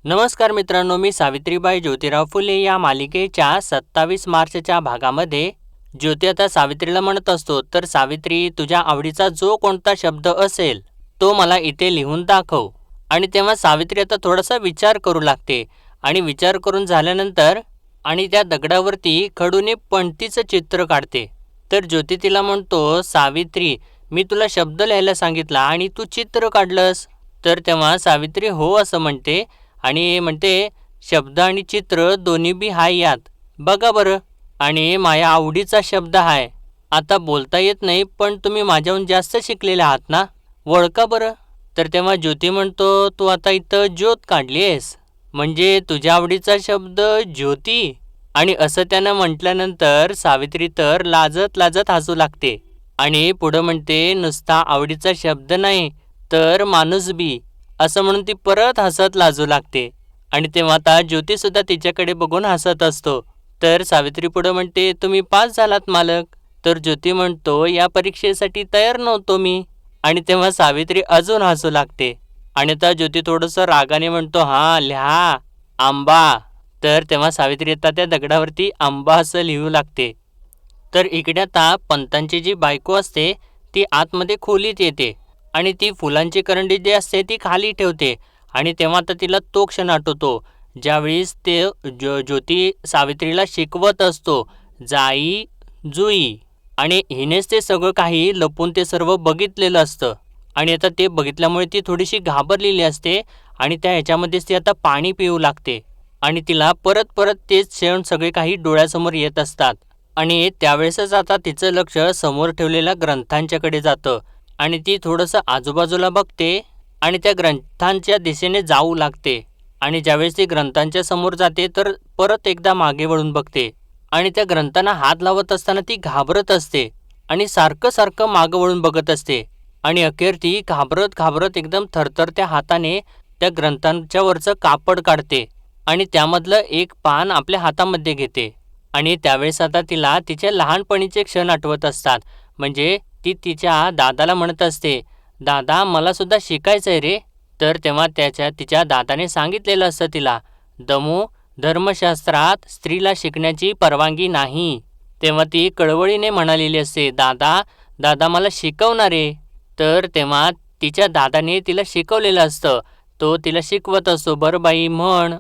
नमस्कार मित्रांनो, मी सावित्रीबाई ज्योतिराव फुले या मालिकेच्या 27 मार्चच्या भागामध्ये ज्योती आता सावित्रीला म्हणत असतो, तर सावित्री, तुझ्या आवडीचा जो कोणता शब्द असेल तो मला इथे लिहून दाखव. आणि तेव्हा सावित्री आता थोडासा विचार करू लागते आणि विचार करून झाल्यानंतर आणि त्या दगडावरती खडूने पणतीचं चित्र काढते. तर ज्योती तिला म्हणतो, सावित्री, मी तुला शब्द लिहायला सांगितला आणि तू चित्र काढलंस. तर तेव्हा सावित्री हो असं म्हणते आणि म्हणते, शब्द आणि चित्र दोन्ही बी हाय यात, बघा बरं. आणि माझ्या आवडीचा शब्द हाय. आता बोलता येत नाही, पण तुम्ही माझ्याहून जास्त शिकलेले आहात ना, ओळखा बरं. तर तेव्हा ज्योती म्हणतो, तू आता इथं ज्योत काढली आहेस, म्हणजे तुझ्या आवडीचा शब्द ज्योती. आणि असं त्यानं म्हटल्यानंतर सावित्री तर लाजत लाजत हसू लागते आणि पुढं म्हणते, नुसता आवडीचा शब्द नाही तर माणूस बी, असं म्हणून ती परत हसत लाजू लागते. आणि तेव्हा आता ज्योतीसुद्धा तिच्याकडे बघून हसत असतो. तर सावित्री पुढं म्हणते, तुम्ही पास झालात मालक. तर ज्योती म्हणतो, या परीक्षेसाठी तयार नव्हतो मी. आणि तेव्हा सावित्री अजून हसू लागते आणि आता ज्योती थोडंसं रागाने म्हणतो, हां लिहा आंबा. तर तेव्हा सावित्री आता त्या दगडावरती आंबा असं लिहू लागते. तर इकडे आता पंतांची जी बायको असते ती आतमध्ये खोलीत येते आणि ती फुलांची करंडी जी असते ती खाली ठेवते. आणि तेव्हा आता तिला तो क्षण आठवतो ज्यावेळेस ते ज्योती सावित्रीला शिकवत असतो, जाई जुई. आणि हिनेच ते सगळं काही लपून ते सर्व बघितलेलं असतं. आणि आता ते बघितल्यामुळे ती थोडीशी घाबरलेली असते आणि त्या ह्याच्यामध्येच ती आता पाणी पिऊ लागते. आणि तिला परत परत तेच क्षण सगळे काही डोळ्यासमोर येत असतात. आणि त्यावेळेसच आता तिचं लक्ष समोर ठेवलेल्या ग्रंथांच्याकडे जातं आणि ती थोडंसं आजूबाजूला बघते आणि त्या ग्रंथांच्या दिशेने जाऊ लागते. आणि ज्यावेळेस ती ग्रंथांच्या समोर जाते तर परत एकदा मागे वळून बघते आणि त्या ग्रंथांना हात लावत असताना ती घाबरत असते आणि सारखं सारखं मागं वळून बघत असते. आणि अखेर ती घाबरत घाबरत एकदम थरथरत्या हाताने त्या ग्रंथांच्या वरचं कापड काढते आणि त्यामधलं एक पान आपल्या हातामध्ये घेते. आणि त्यावेळेस आता तिला तिच्या लहानपणीचे क्षण आठवत असतात. म्हणजे ती तिच्या दादाला म्हणत असते, दादा मला सुद्धा शिकायचं आहे रे. तर तेव्हा तिच्या दादाने सांगितलेलं असतं तिला, दमू, धर्मशास्त्रात स्त्रीला शिकण्याची परवानगी नाही. तेव्हा ती कळवळीने म्हणालेली असते, दादा दादा मला शिकवणारे. तर तेव्हा तिच्या दादाने तिला शिकवलेलं असतं. तो तिला शिकवत असतो, बरं बाई म्हण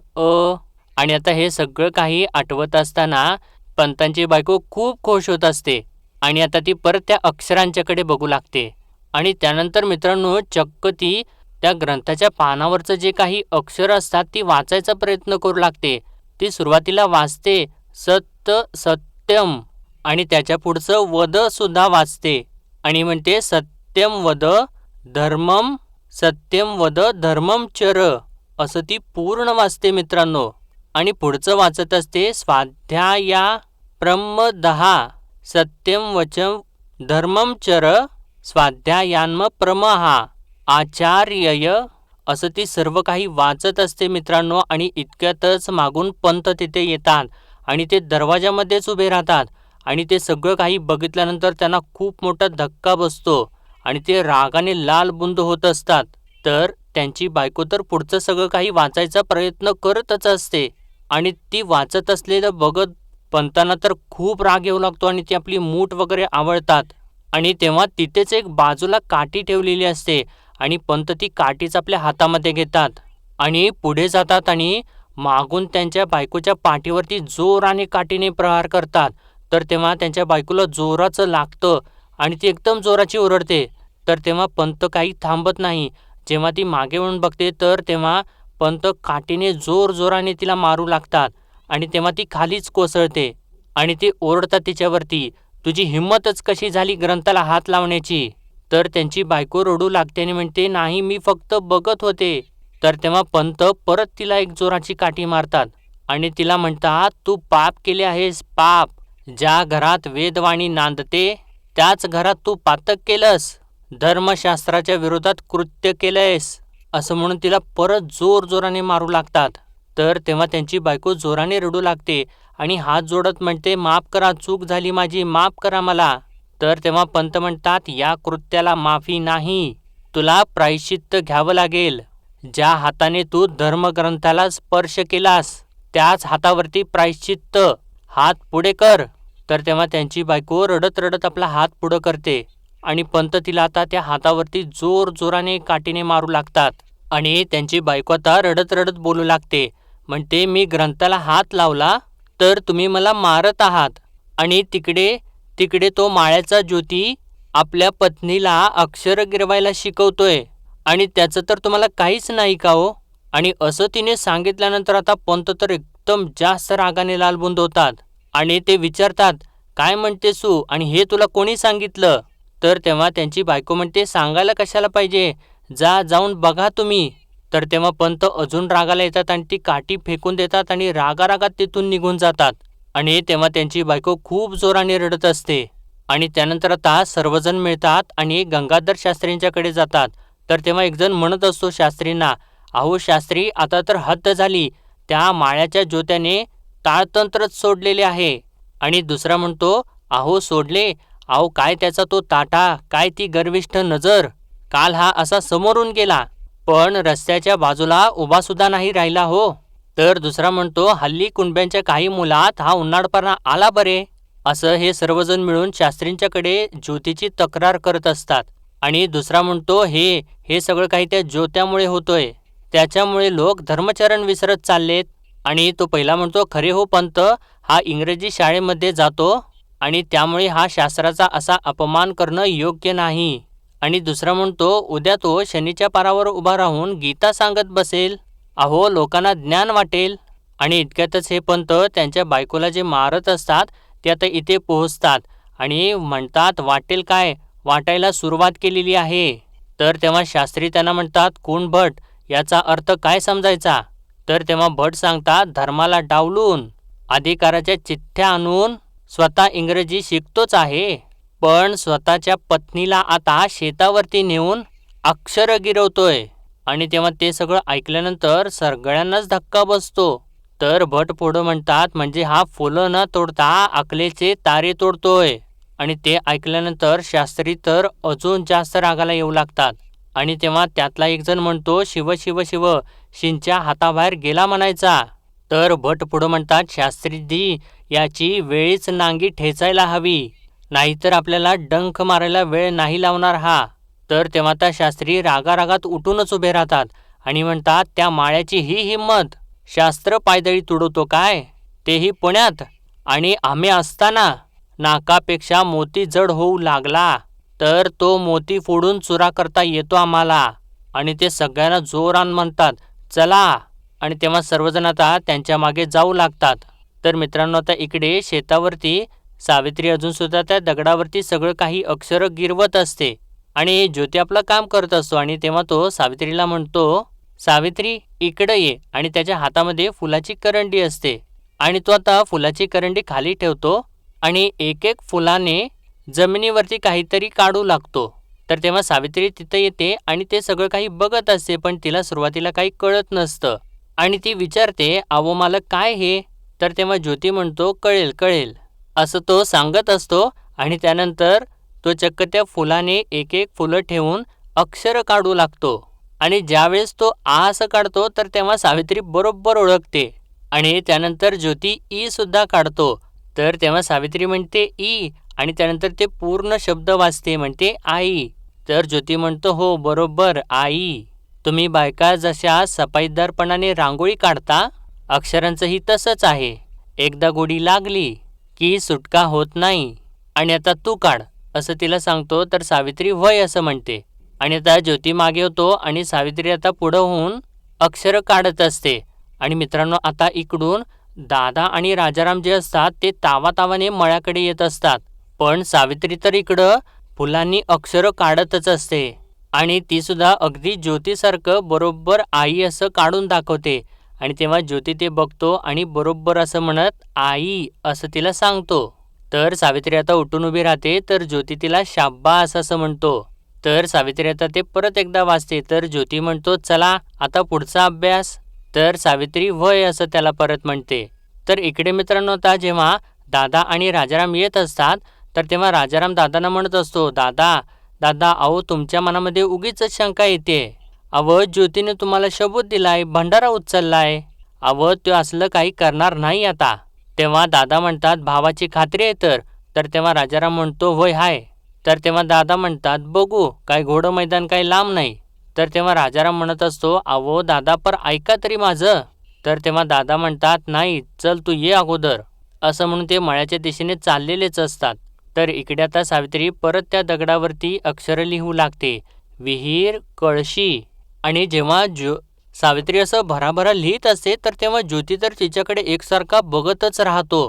आणि आता हे सगळं काही आठवत असताना पंतांची बायको खूप खुश होत असते आणि आता ती परत त्या अक्षरांच्याकडे बघू लागते. आणि त्यानंतर मित्रांनो चक्क ती त्या ग्रंथाच्या पानावरचं जे काही अक्षर असतात ती वाचायचा प्रयत्न करू लागते. ती सुरुवातीला वाचते सत्य सत्यम आणि त्याच्या पुढचं वद सुद्धा वाचते आणि म्हणते सत्यम वद धर्मम, सत्यम वद धर्मम चर, असं ती पूर्ण वाचते मित्रांनो. आणि पुढचं वाचत असते, स्वाध्याया प्रम 10 सत्यम वचम धर्मम चर स्वाध्यायान्म प्रमहा आचार्यय, असं ती सर्व काही वाचत असते मित्रांनो. आणि इतक्यातच मागून पंत तिथे येतात आणि ते दरवाजामध्येच उभे राहतात आणि ते सगळं काही बघितल्यानंतर त्यांना खूप मोठा धक्का बसतो आणि ते रागाने लाल बुंद होत असतात. तर त्यांची बायको तर पुढचं सगळं काही वाचायचा प्रयत्न करतच असते आणि ती वाचत असलेलं बघत पंतांना तर खूप राग येऊ लागतो आणि ती आपली मूठ वगैरे आवळतात. आणि तेव्हा तिथेच एक बाजूला काठी ठेवलेली असते आणि पंत ती काठीच आपल्या हातामध्ये घेतात आणि पुढे जातात आणि मागून त्यांच्या बायकोच्या पाठीवरती जोराने काठीने प्रहार करतात. तर तेव्हा त्यांच्या बायकोला जोराचं लागतं आणि ती एकदम जोराची ओरडते. तर तेव्हा पंत काही थांबत नाही. जेव्हा ती मागे वळून बघते तर तेव्हा पंत काठीने जोराने तिला मारू लागतात आणि तेव्हा ती खालीच कोसळते. आणि ती ओरडतात तिच्यावरती, तुझी हिंमतच कशी झाली ग्रंथाला हात लावण्याची. तर त्यांची बायको रडू लागते आणि म्हणते, नाही मी फक्त बघत होते. तर तेव्हा पंत परत तिला एक जोराची काठी मारतात आणि तिला म्हणतात, तू पाप केले आहेस पाप. ज्या घरात वेदवाणी नांदते त्याच घरात तू पातक केलंस, धर्मशास्त्राच्या विरोधात कृत्य केलंयस, असं म्हणून तिला परत जोराने मारू लागतात. तर तेव्हा त्यांची बायको जोराने रडू लागते आणि हात जोडत म्हणते, माफ करा, चूक झाली माझी, माफ करा मला. तर तेव्हा पंत म्हणतात, या कृत्याला माफी नाही, तुला प्रायश्चित्त घ्यावं लागेल. ज्या हाताने तू धर्मग्रंथाला स्पर्श केलास त्याच हातावरती प्रायश्चित्त, हात पुढे कर. तर तेव्हा त्यांची बायको रडत रडत आपला हात पुढं करते आणि पंत तिला आता त्या हातावरती जोर जोराने काठीने मारू लागतात. आणि त्यांची बायको आता रडत रडत बोलू लागते, म्हणते मी ग्रंथाला हात लावला तर तुम्ही मला मारत आहात. आणि तिकडे तिकडे तो माळ्याचा ज्योती आपल्या पत्नीला अक्षर गिरवायला शिकवतोय आणि त्याचं तर तुम्हाला काहीच नाही का हो. आणि असं तिने सांगितल्यानंतर आता पंत तर एकदम जास्त रागाने लालबुंद होतात आणि ते विचारतात, काय म्हणतेस तू आणि हे तुला कोणी सांगितलं. तर तेव्हा त्यांची बायको म्हणते, सांगायला कशाला पाहिजे, जाऊन बघा तुम्ही. तर तेव्हा पंत अजून रागाला येतात आणि ती काठी फेकून देतात आणि रागारागात तिथून निघून जातात. आणि तेव्हा त्यांची बायको खूप जोराने रडत असते. आणि त्यानंतर आता सर्वजण मिळतात आणि गंगाधर शास्त्रींच्याकडे जातात. तर तेव्हा एकजण म्हणत असतो शास्त्रींना, अहो शास्त्री, आता तर हद्द झाली, त्या माळ्याच्या ज्योत्याने ताळतंत्रच सोडलेले आहे. आणि दुसरा म्हणतो, अहो सोडले, अहो काय त्याचा तो ताटा, काय ती गर्विष्ठ नजर, काल हा असा समोरून गेला पण रस्त्याच्या बाजूला उभा सुद्धा नाही राहिला हो. तर दुसरा म्हणतो, हल्ली कुणब्यांच्या काही मुलात हा उन्हाळपणा आला बरे. असं हे सर्वजण मिळून शास्त्रींच्याकडे ज्योतीची तक्रार करत असतात. आणि दुसरा म्हणतो, हे सगळं काही त्या ज्योत्यामुळे होतोय, त्याच्यामुळे लोक धर्मचरण विसरत चाललेत. आणि तो पहिला म्हणतो, खरे हो पंत, हा इंग्रजी शाळेमध्ये जातो आणि त्यामुळे हा शास्त्राचा असा अपमान करणं योग्य नाही. आणि दुसरा म्हणतो, उद्या तो शनीच्या पारावर उभा राहून गीता सांगत बसेल, अहो लोकांना ज्ञान वाटेल. आणि इतक्यातच हे पंत त्यांच्या बायकोला जे मारत असतात ते आता इथे पोहोचतात आणि म्हणतात, वाटेल काय, वाटायला सुरुवात केलेली आहे. तर तेव्हा शास्त्री त्यांना म्हणतात, कोण भट, याचा अर्थ काय समजायचा. तर तेव्हा भट सांगतात, धर्माला डावलून अधिकाराच्या चिठ्ठ्या आणून स्वतः इंग्रजी शिकतोच आहे, पण स्वतःच्या पत्नीला आता शेतावरती नेऊन अक्षर गिरवतोय. आणि तेव्हा ते सगळं ऐकल्यानंतर सगळ्यांनाच धक्का बसतो. तर भट पुढं म्हणतात, म्हणजे हा फुलं न तोडता अकलेचे तारे तोडतोय. आणि ते ऐकल्यानंतर शास्त्री तर अजून जास्त रागाला येऊ लागतात. आणि तेव्हा त्यातला एक जण म्हणतो, शिव शिव शिव, शिंच्या हाताबाहेर गेला म्हणायचा. तर भट पुढं म्हणतात, शास्त्रीजी, याची वेळीच नांगी ठेचायला हवी, नाहीतर आपल्याला डंख मारायला वेळ नाही लावणार हा. तर तेव्हा त्या शास्त्री रागारागात उठूनच उभे राहतात आणि म्हणतात, त्या माळ्याची ही हिंमत, शास्त्र पायदळी तुडवतो काय, तेही पुण्यात, आणि आम्ही असताना. नाकापेक्षा मोती जड होऊ लागला तर तो मोती फोडून चुरा करता येतो आम्हाला. आणि ते सगळ्यांना जोरान म्हणतात, चला. आणि तेव्हा सर्वजण आता त्यांच्या मागे जाऊ लागतात. तर मित्रांनो, आता इकडे शेतावरती सावित्री अजूनसुद्धा त्या दगडावरती सगळं काही अक्षरं गिरवत असते आणि ज्योती आपलं काम करत असतो. आणि तेव्हा तो सावित्रीला म्हणतो, सावित्री इकडे ये. आणि त्याच्या हातामध्ये फुलाची करंडी असते आणि तो आता फुलाची करंडी खाली ठेवतो आणि एक एक फुलाने जमिनीवरती काहीतरी काढू लागतो. तर तेव्हा सावित्री तिथं येते आणि ते सगळं काही बघत असते, पण तिला सुरुवातीला काही कळत नसतं आणि ती विचारते, अहो मालक काय हे. तर तेव्हा ज्योती म्हणतो, कळेल कळेल, असं तो सांगत असतो. आणि त्यानंतर तो चक्क त्या फुलाने एक एक फुलं ठेवून अक्षर काढू लागतो. आणि ज्यावेळेस तो आ असं काढतो तर तेव्हा सावित्री बरोबर ओळखते. आणि त्यानंतर ज्योती ई सुद्धा काढतो. तर तेव्हा सावित्री म्हणते ई, आणि त्यानंतर ते पूर्ण शब्द वाचते, म्हणते आई. तर ज्योती म्हणतो, हो बरोबर आई, तुम्ही बायका जशा सफाईदारपणाने रांगोळी काढता, अक्षरांचंही तसंच आहे, एकदा गोडी लागली की सुटका होत नाही. आणि आता तू काढ, असं तिला सांगतो. तर सावित्री वय असं म्हणते. आणि आता ज्योती मागे होतो आणि सावित्री आता पुढं होऊन अक्षरं काढत असते. आणि मित्रांनो, आता इकडून दादा आणि राजाराम जे असतात ते तावातावाने मळ्याकडे येत असतात, पण सावित्री तर इकडं फुलांनी अक्षरं काढतच असते. आणि ती सुद्धा अगदी ज्योतीसारखं बरोबर आई असं काढून दाखवते. आणि तेव्हा ज्योती ते बघतो आणि बरोबर असं म्हणत आई असं तिला सांगतो. तर सावित्री आता उठून उभी राहते. तर ज्योती तिला शाब्बास असं म्हणतो. तर सावित्री आता ते परत एकदा वाचते. तर ज्योती म्हणतो, चला आता पुढचा अभ्यास. तर सावित्री वय असं त्याला परत म्हणते. तर इकडे मित्रांनो, आता जेव्हा दादा आणि राजाराम येत असतात तर तेव्हा राजाराम दादांना म्हणत असतो, दादा दादा, अहो तुमच्या मनामध्ये उगीच शंका येते, अव ज्योतीने तुम्हाला सबूत दिलाय, भंडारा उचललाय. अव तो असलं काही करणार नाही आता. तेव्हा दादा म्हणतात भावाची खात्री आहे तर तेव्हा राजाराम म्हणतो होय हाय. तर तेव्हा दादा म्हणतात बघू, काय घोडं मैदान काही लांब नाही. तर तेव्हा राजाराम म्हणत असतो अहो दादा पर ऐका तरी माझं. तर तेव्हा दादा म्हणतात नाही चल तू ये अगोदर. असं म्हणून ते मळ्याच्या दिशेने चाललेलेच असतात. तर इकडे आता सावित्री परत त्या दगडावरती अक्षरं लिहू लागते, विहीर कळशी. आणि जेव्हा सावित्री असं भराभरा लिहित असते तर तेव्हा ज्योती तर तिच्याकडे एकसारखा बघतच राहतो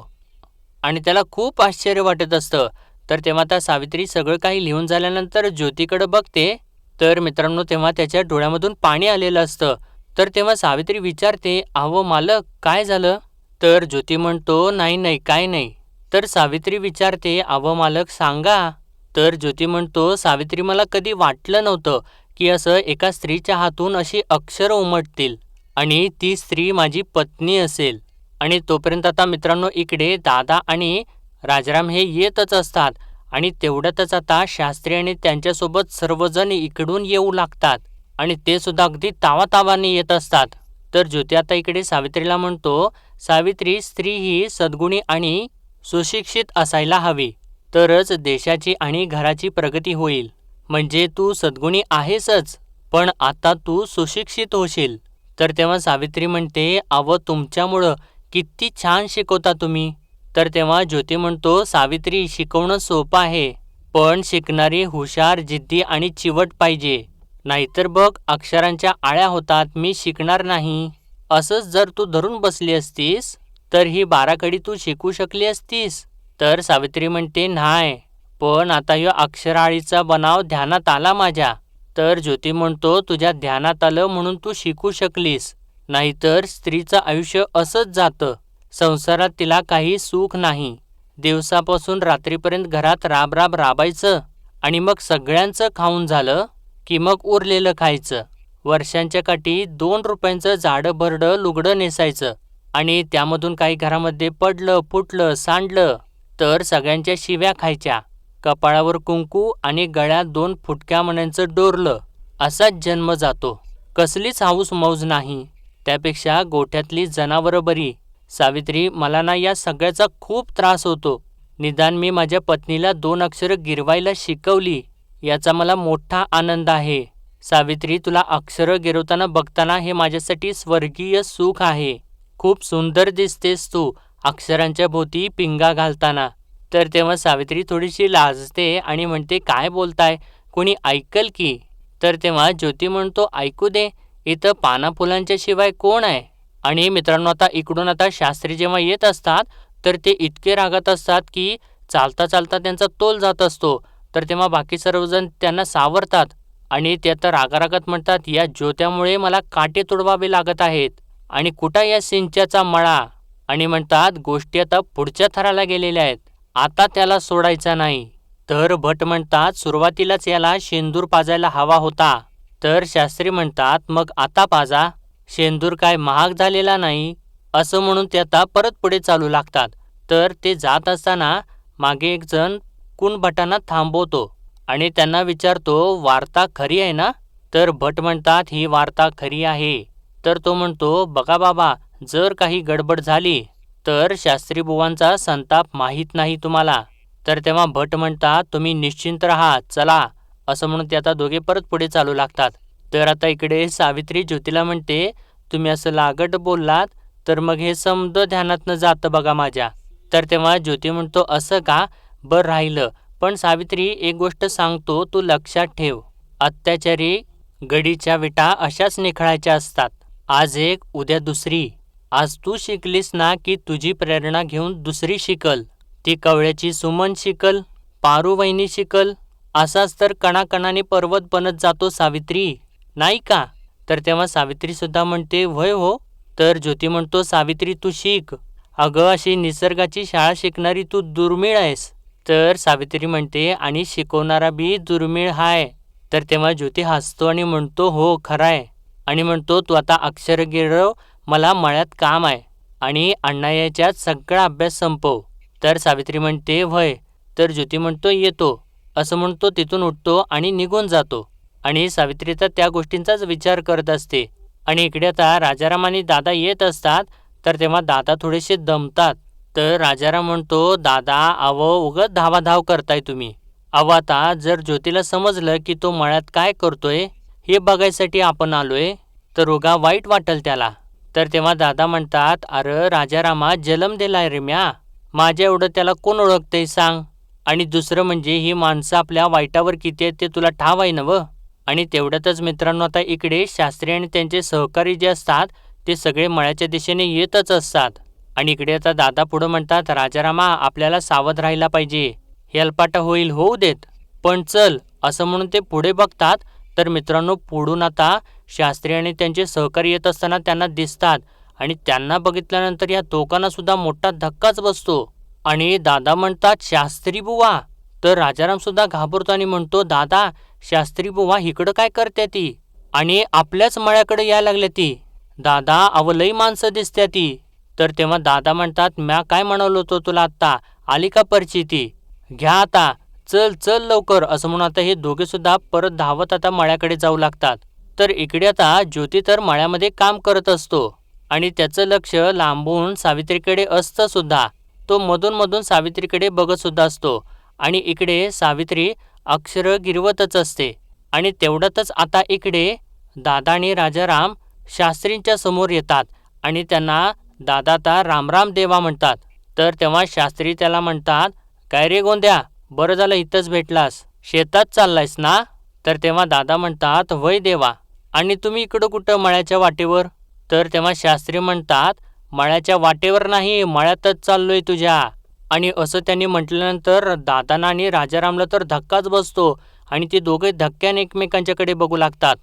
आणि त्याला खूप आश्चर्य वाटत असतं. तर तेव्हा आता सावित्री सगळं काही लिहून झाल्यानंतर ज्योतीकडे बघते. तर मित्रांनो तेव्हा त्याच्या डोळ्यामधून पाणी आलेलं असतं. तर तेव्हा सावित्री विचारते अहो मालक काय झालं. तर ज्योती म्हणतो नाही नाही काय नाही. तर सावित्री विचारते अहो मालक सांगा. तर ज्योती म्हणतो सावित्री मला कधी वाटलं नव्हतं की असं एका स्त्रीच्या हातून अशी अक्षरं उमटतील आणि ती स्त्री माझी पत्नी असेल. आणि तोपर्यंत आता मित्रांनो इकडे दादा आणि राजाराम हे येतच असतात आणि तेवढ्यातच आता शास्त्री आणि त्यांच्यासोबत सर्वजण इकडून येऊ लागतात आणि ते सुद्धा अगदी तावातावाने येत असतात. तर ज्योती आता इकडे सावित्रीला म्हणतो सावित्री स्त्री ही सद्गुणी आणि सुशिक्षित असायला हवी, तरच देशाची आणि घराची प्रगती होईल. म्हणजे तू सद्गुणी आहेसच, पण आता तू सुशिक्षित होशील. तर तेव्हा सावित्री म्हणते अव तुमच्यामुळं किती छान शिकवता तुम्ही. तर तेव्हा ज्योती म्हणतो सावित्री शिकवणं सोपं आहे, पण शिकणारी हुशार जिद्दी आणि चिवट पाहिजे. नाहीतर बघ अक्षरांच्या आळ्या होतात, मी शिकणार नाही. असंच जर तू धरून बसली असतीस तर ही बाराखडी तू शिकू शकली असतीस. तर सावित्री म्हणते नाही, पण आता ह्यो अक्षराळीचा बनाव ध्यानात आला माझ्या. तर ज्योती म्हणतो तुझ्या ध्यानात आलं म्हणून तू शिकू शकलीस, नाहीतर स्त्रीचं आयुष्य असंच जातं. संसारात तिला काही सुख नाही. दिवसापासून रात्रीपर्यंत घरात राब राबायचं आणि मग सगळ्यांचं खाऊन झालं की मग उरलेलं खायचं. वर्षांच्या काठी 2 रुपयांचं जाडं भरडं लुगडं नेसायचं आणि त्यामधून काही घरामध्ये पडलं फुटलं सांडलं तर सगळ्यांच्या शिव्या खायच्या. कपाळावर कुंकू आणि गळ्यात 2 फुटक्या मण्यांचं डोरलं, असाच जन्म जातो. कसलीच हाऊस मौज नाही. त्यापेक्षा गोठ्यातली जनावरं बरी. सावित्री मला ना या सगळ्याचा खूप त्रास होतो. निदान मी माझ्या पत्नीला 2 अक्षरं गिरवायला शिकवली, याचा मला मोठा आनंद आहे. सावित्री तुला अक्षरं गिरवताना बघताना हे माझ्यासाठी स्वर्गीय सुख आहे. खूप सुंदर दिसतेस तू अक्षरांच्या भोवती पिंगा घालताना. तर तेव्हा सावित्री थोडीशी लाजते आणि म्हणते काय बोलताय, कोणी ऐकल की. तर तेव्हा ज्योती म्हणतो ऐकू दे, इथं पाना फुलांच्या शिवाय कोण आहे. आणि मित्रांनो आता इकडून आता शास्त्री जेव्हा येत असतात तर ते इतके रागात असतात की चालता चालता त्यांचा तोल जात असतो. तर तेव्हा बाकी सर्वजण त्यांना सावरतात आणि ते आता रागारागात म्हणतात या ज्योत्यामुळे मला काटे तुडवावे लागत आहेत आणि कुठं या सिंच्याचा मळा. आणि म्हणतात गोष्टी आता पुढच्या थराला गेलेल्या आहेत, आता त्याला सोडायचा नाही. तर भट म्हणतात सुरुवातीलाच याला शेंदूर पाजायला हवा होता. तर शास्त्री म्हणतात मग आता पाजा, शेंदूर काय महाग झालेला नाही. असं म्हणून ते आता परत पुढे चालू लागतात. तर ते जात असताना मागे एक जण कुणभटांना थांबवतो आणि त्यांना विचारतो वार्ता खरी आहे ना. तर भट म्हणतात ही वार्ता खरी आहे. तर तो म्हणतो बघा बाबा, जर काही गडबड झाली तर शास्त्री बुवांचा संताप माहीत नाही तुम्हाला. तर तेव्हा भट म्हणतात तुम्ही निश्चिंत राहा चला. असं म्हणून ते आता दोघे परत पुढे चालू लागतात. तर आता इकडे सावित्री ज्योतीला म्हणते तुम्ही असं लागट बोललात तर मग हे समद ध्यानातनं जातं बघा माझ्या. तर तेव्हा ज्योती म्हणतो असं का, बरं राहिलं. पण सावित्री एक गोष्ट सांगतो तू लक्षात ठेव, अत्याचारी गडीच्या विटा अशाच निखळायच्या असतात. आज एक उद्या दुसरी. आज तू शिकलीस ना की तुझी प्रेरणा घेऊन दुसरी शिकल. ती कवळ्याची सुमन शिकल, पारूवहिनी शिकल. असाच तर कणाकणाने पर्वत बनत जातो सावित्री, नाही का. तर तेव्हा सावित्री सुद्धा म्हणते वय हो. तर ज्योती म्हणतो सावित्री तू शिक, अगं अशी निसर्गाची शाळा शिकणारी तू दुर्मिळ आहेस. तर सावित्री म्हणते आणि शिकवणारा बी दुर्मिळ हाय. तर तेव्हा ज्योती हसतो आणि म्हणतो हो खराय. आणि म्हणतो तू आता अक्षर गिरव, मला मळ्यात काम आहे आणि अण्णा याच्यात सगळा अभ्यास संपव. तर सावित्री म्हणते व्हय. तर ज्योती म्हणतो येतो. असं म्हणतो तिथून उठतो आणि निघून जातो. आणि सावित्री तर त्या गोष्टींचाच विचार करत असते. आणि इकडे आता राजाराम आणि दादा येत असतात. तर तेव्हा दादा थोडेसे दमतात. तर राजाराम म्हणतो, दादा अहो उगाच धावाधाव करताय तुम्ही. अहो आता जर ज्योतीला समजलं की तो मळ्यात काय करतोय हे बघायसाठी आपण आलोय तर उगा वाईट वाटेल त्याला. तर तेव्हा दादा म्हणतात, अरे राजारामा जन्म दिलाय रे म्या, माझ्या एवढं त्याला कोण ओळखतंय सांग. आणि दुसरं म्हणजे ही माणसं आपल्या वाईटावर किती आहेत ते तुला ठाव आहे ना व. आणि तेवढ्यातच मित्रांनो आता इकडे शास्त्री आणि त्यांचे सहकारी जे असतात ते सगळे मळ्याच्या दिशेने येतच असतात. आणि इकडे आता दादा पुढं म्हणतात, राजारामा आपल्याला सावध राहायला पाहिजे, हेलपाटा होईल होऊ देत, पण चल असं म्हणून ते पुढे बघतात. तर मित्रांनो पुढून आता शास्त्री आणि त्यांचे सहकारी येत असताना त्यांना दिसतात. आणि त्यांना बघितल्यानंतर या दोघांना सुद्धा मोठा धक्काच बसतो. आणि दादा म्हणतात, शास्त्री बुवा. तर राजाराम सुद्धा घाबरतो आणि म्हणतो, दादा शास्त्री बुवा इकडं काय करते ती आणि आपल्याच मळ्याकडे यायला लागल्या ती. दादा अव लई माणसं दिसत्या ती. तर तेव्हा दादा म्हणतात, म्या काय म्हणालो होतो तुला आत्ता, आली का पर्ची ती, घ्या आता, चल चल लवकर असं म्हणून आता हे दोघे सुद्धा परत धावत आता मळ्याकडे जाऊ लागतात. तर इकडे आता ज्योती तर मळ्यामध्ये काम करत असतो आणि त्याचं लक्ष लांबून सावित्रीकडे असतं सुद्धा. तो मधून मधून सावित्रीकडे बघत सुद्धा असतो. आणि इकडे सावित्री अक्षरं गिरवतच असते. आणि तेवढ्यातच आता इकडे दादा आणि राजाराम शास्त्रींच्या समोर येतात आणि त्यांना दादा आता रामराम देवा म्हणतात. तर तेव्हा शास्त्री त्याला म्हणतात, काय रे गोंद्या, बरं झालं इथंच भेटलास, शेतात चाललायस ना. तर तेव्हा दादा म्हणतात, वय देवा, आणि तुम्ही इकडं कुठं मळ्याच्या वाटेवर. तर तेव्हा शास्त्री म्हणतात, मळ्याच्या वाटेवर नाही, मळ्यातच चाललोय तुझ्या. आणि असं त्यांनी म्हटल्यानंतर दादांना आणि राजारामला तर धक्काच बसतो आणि ते दोघे धक्क्याने एकमेकांच्याकडे बघू लागतात.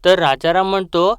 तर राजाराम म्हणतो,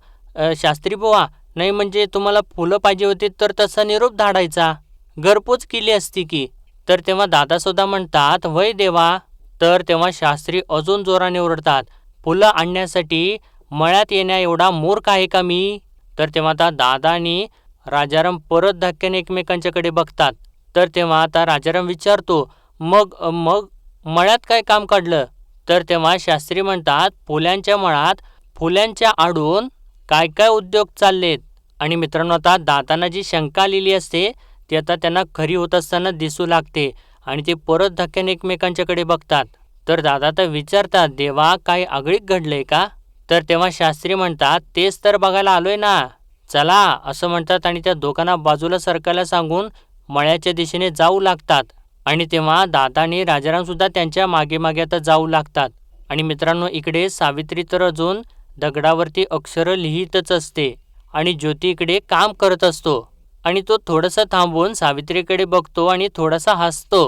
शास्त्री बुवा, नाही म्हणजे तुम्हाला फुलं पाहिजे होती तर तसा निरोप धाडायचा, घरपोच केली असती की. तर तेव्हा दादासुद्धा म्हणतात, वय देवा. तर तेव्हा शास्त्री अजून जोराने ओरडतात, फुलं आणण्यासाठी मळ्यात येण्या एवढा मूर्ख आहे का मी. तर तेव्हा आता दादा आणि राजाराम परत धक्क्याने एकमेकांच्याकडे बघतात. तर तेव्हा आता राजाराम विचारतो, मग मग मळ्यात काय काम काढलं. तर तेव्हा शास्त्री म्हणतात, फुल्यांच्या मळ्यात फुल्यांच्या आडून काय काय उद्योग चाललेत. आणि मित्रांनो आता दादांना जी शंका आलेली असते ती आता त्यांना खरी होत असताना दिसू लागते आणि ते परत धक्क्याने एकमेकांच्याकडे बघतात. तर दादा तर विचारतात, देवा काही आगळीक घडलंय का. तर तेव्हा शास्त्री म्हणतात, तेच तर बघायला आलोय ना, चला असं म्हणतात आणि त्या दोघांना बाजूला सरकायला सांगून मळ्याच्या दिशेने जाऊ लागतात. आणि तेव्हा दादा आणि राजाराम सुद्धा त्यांच्या मागे मागे आता जाऊ लागतात. आणि मित्रांनो इकडे सावित्री तर अजून दगडावरती अक्षरं लिहितच असते आणि ज्योती इकडे काम करत असतो. आणि तो थोडासा थांबून सावित्रीकडे बघतो आणि थोडासा हसतो.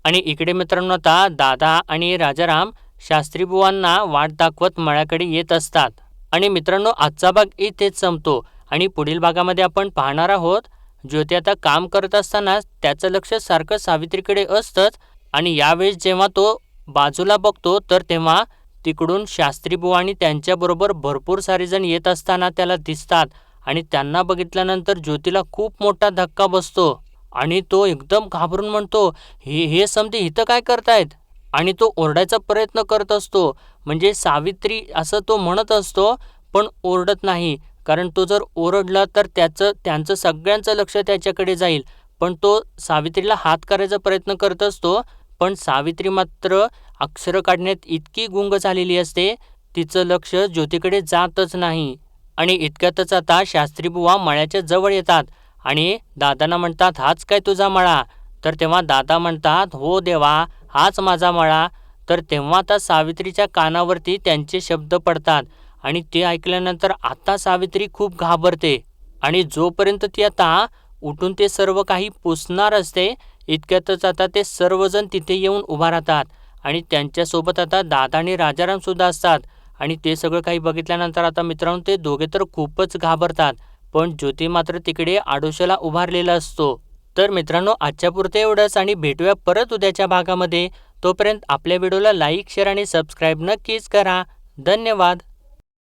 आणि इकडे मित्रांनो आता दादा आणि राजाराम शास्त्री बुवांना वाट दाखवत मळ्याकडे येत असतात. आणि मित्रांनो आजचा भाग इथेच संपतो आणि पुढील भागामध्ये आपण पाहणार आहोत, ज्योती आता काम करत असताना त्याचं लक्ष सारखं सावित्रीकडे असतंच. आणि यावेळेस जेव्हा तो बाजूला बघतो तर तेव्हा तिकडून शास्त्री बुवा आणि त्यांच्याबरोबर भरपूर सारे जण येत असताना त्याला दिसतात. आणि त्यांना बघितल्यानंतर ज्योतीला खूप मोठा धक्का बसतो आणि तो एकदम घाबरून म्हणतो, हे समजे इथं काय करतायत. आणि तो ओरडायचा प्रयत्न करत असतो, म्हणजे सावित्री असं तो म्हणत असतो पण ओरडत नाही, कारण तो जर ओरडला तर त्यांचं सगळ्यांचं लक्ष त्याच्याकडे जाईल. पण तो सावित्रीला हात करायचा प्रयत्न करत असतो, पण सावित्री मात्र अक्षरं काढण्यात इतकी गुंग झालेली असते, तिचं लक्ष ज्योतीकडे जातच नाही. आणि इतक्यातच आता शास्त्री बुवा मळ्याच्या जवळ येतात आणि दादांना म्हणतात, हाच काय तुझा मळा. तर तेव्हा दादा म्हणतात, हो देवा, हाच माझा मळा. तर तेव्हा आता सावित्रीच्या कानावरती त्यांचे शब्द पडतात आणि ते ऐकल्यानंतर आता सावित्री खूप घाबरते. आणि जोपर्यंत ती आता उठून ते सर्व काही पुसणार असते इतक्यातच आता ते सर्वजण तिथे येऊन उभा राहतात आणि त्यांच्यासोबत आता दादा आणि राजाराम सुद्धा असतात. आणि ते सगळं काही बघितल्यानंतर आता मित्रांनो ते दोघे तर खूपच घाबरतात, पण ज्योती मात्र तिकडे आडोशाला उभारलेला असतो. तर मित्रांनो आजच्या पुरते एवढंच आणि भेटूया परत उद्याच्या भागामध्ये. तोपर्यंत आपल्या व्हिडिओला लाईक, शेअर आणि सबस्क्राईब नक्कीच करा. धन्यवाद.